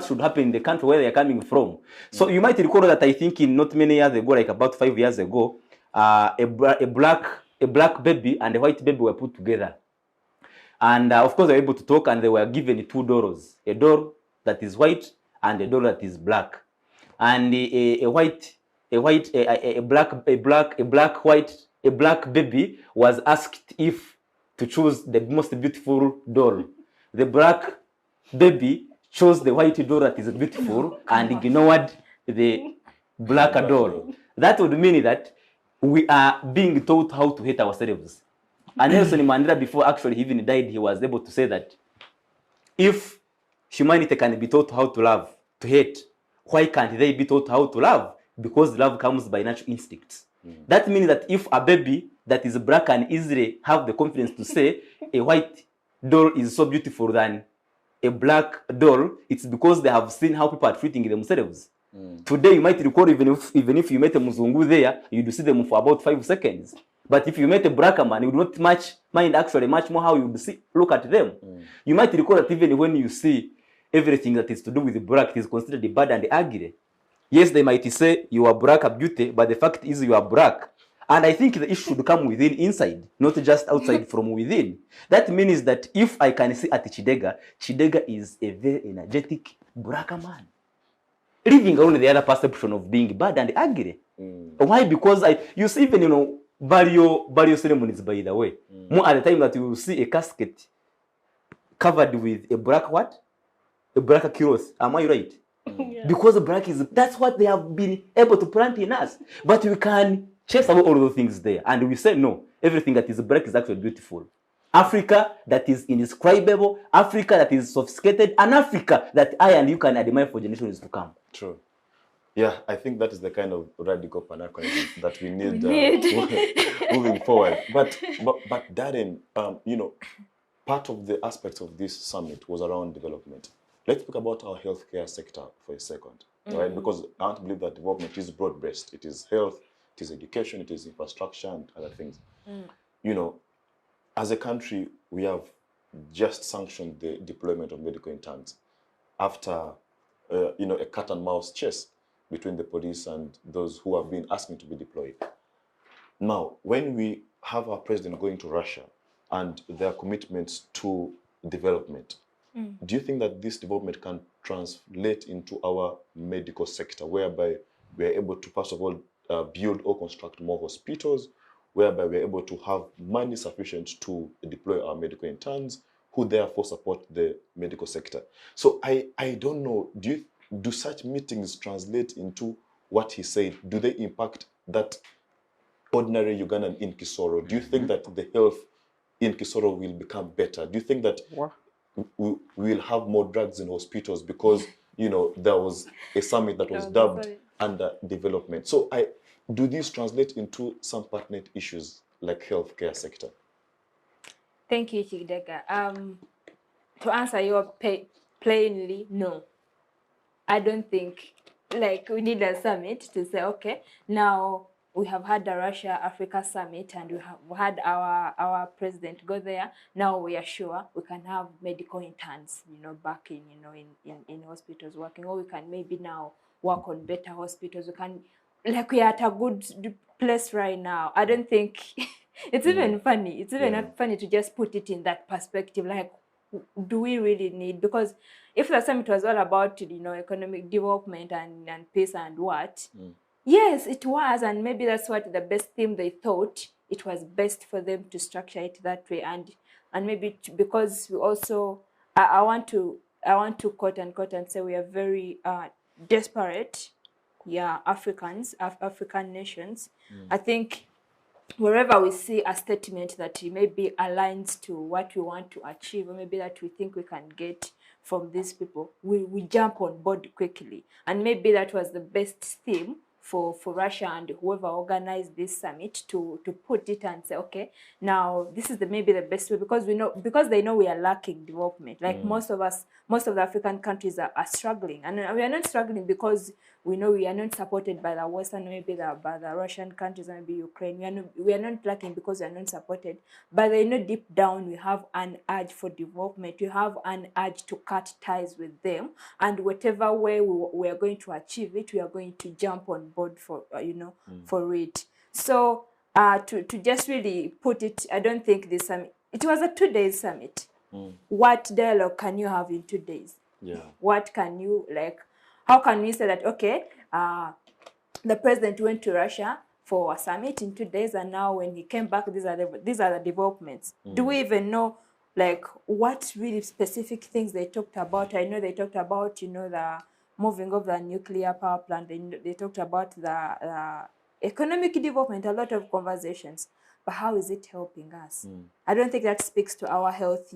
should happen in the country where they are coming from. So you might recall that I think in not many years ago, like about 5 years ago, a black baby and a white baby were put together. And of course, they were able to talk, and they were given two doors, a door that is white and a door that is black. And a black baby was asked if to choose the most beautiful doll. The black baby chose the white doll that is beautiful and ignored the black doll. That would mean that we are being taught how to hate ourselves. And Nelson Mandela, before actually he even died, he was able to say that if humanity can be taught how to love, to hate, why can't they be taught how to love? Because love comes by natural instincts. That means that if a baby that is black can easily have the confidence to say a white doll is so beautiful than a black doll, it's because they have seen how people are treating themselves. Today, you might recall even if you met a Muzungu there, you'd see them for about 5 seconds. But if you met a black man, you would not mind much more how you would look at them. You might recall that even when you see everything that is to do with the black, it is considered bad and ugly. Yes, they might say you are black a beauty, but the fact is you are black. And I think the issue should come within inside, not just outside from within. That means that if I can see at Chidega is a very energetic black man, leaving only the other perception of being bad and ugly. Why? Because you see even, burial ceremonies, by the way, more at the time that you will see a casket covered with a black what? A black cloth. Am I right? Yeah. Because black that's what they have been able to plant in us. But we can chase away all those things there. And we say, no, everything that is black is actually beautiful. Africa that is indescribable, Africa that is sophisticated, and Africa that I and you can admire for generations to come. True. Yeah, I think that is the kind of radical Pan-Africanism that we need, moving forward. But Darren, part of the aspects of this summit was around development. Let's talk about our healthcare sector for a second, right? Because I want to believe that development is broad-based. It is health, it is education, it is infrastructure, and other things. As a country, we have just sanctioned the deployment of medical interns after, a cat and mouse chase between the police and those who have been asking to be deployed. Now, when we have our president going to Russia and their commitments to development, do you think that this development can translate into our medical sector, whereby we are able to, first of all, build or construct more hospitals, whereby we're able to have money sufficient to deploy our medical interns, who therefore support the medical sector? So I don't know, do such meetings translate into what he said? Do they impact that ordinary Ugandan in Kisoro? Do you think that the health in Kisoro will become better? Do you think that we will have more drugs in hospitals because, there was a summit that was dubbed under development? So do these translate into some pertinent issues like healthcare sector? Thank you, Chidega. To answer your plainly, no. I don't think we need a summit to say, okay, now we have had the Russia-Africa summit and we have had our president go there. Now we are sure we can have medical interns, back in hospitals working, or we can maybe now work on better hospitals. We can, we are at a good place right now. I don't think it's even funny. It's even not funny to just put it in that perspective. Do we really need? Because if the summit was all about, economic development and peace and what, yes, it was, and maybe that's what the best theme they thought it was best for them to structure it that way, and maybe because we also, I want to quote unquote and say we are very desperate, African nations. I think wherever we see a statement that maybe aligns to what we want to achieve, or maybe that we think we can get from these people, we jump on board quickly. And maybe that was the best theme for Russia and whoever organized this summit to put it and say, okay, now this is maybe the best way, because they know we are lacking development. Like most of the African countries are struggling, and we are not struggling because we know we are not supported by the Western, maybe by the Russian countries, maybe Ukraine. We are not lacking because we are not supported, but they know deep down we have an urge for development. We have an urge to cut ties with them, and whatever way we are going to achieve it, we are going to jump on board for for it. So to just really put it, I don't think this summit. It was a 2-day summit. What dialogue can you have in 2 days? Yeah. What can you how can we say that, okay, the president went to Russia for a summit in 2 days, and now when he came back, these are the developments. Do we even know what really specific things they talked about? I know they talked about the moving of the nuclear power plant. They talked about the economic development, a lot of conversations. But how is it helping us? I don't think that speaks to our health,